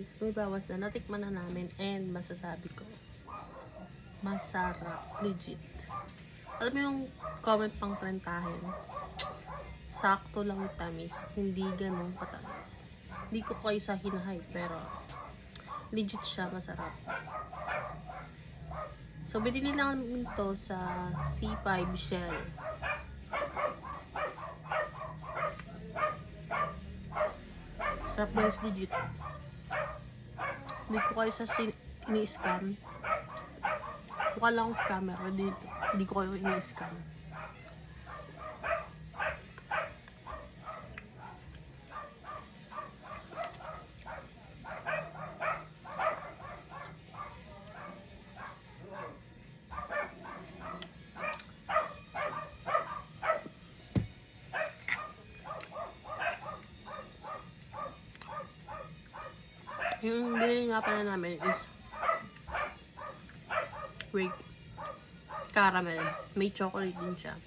guys, may bawas na. Natikman na namin and masasabi ko, masarap. Legit. Alam mo yung comment pang trentahin? Sakto lang yung tamis. Hindi ganun katamis. Hindi ko kayo sa hinahype, pero legit siya, masarap. So, binili namin to sa C5 Shell. Sarap guys, legit. Hindi ko kayo sa ini-scam. Mukha lang akong scammer dito. Hindi ko kayo ini-scam. Yung binili nga pala namin is caramel. May chocolate din siya.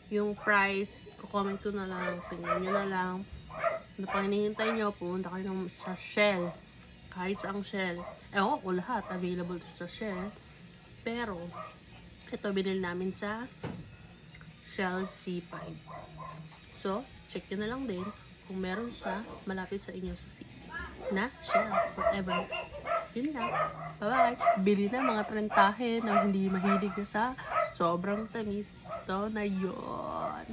Yung price, comment ko na lang. Tingnan nyo na lang. Ano pang hinihintay nyo, pumunta kayo sa Shell. Kahit saang Shell. Ewan ko lahat. Available sa Shell. Pero, ito binili namin sa Shell C5. So, check nyo na lang din kung meron sa malapit sa inyo sa C na Shell, whatever. Yun lang. Bye-bye. Bili na mga trentahe na hindi mahilig na sa sobrang tamis. Ito na yun.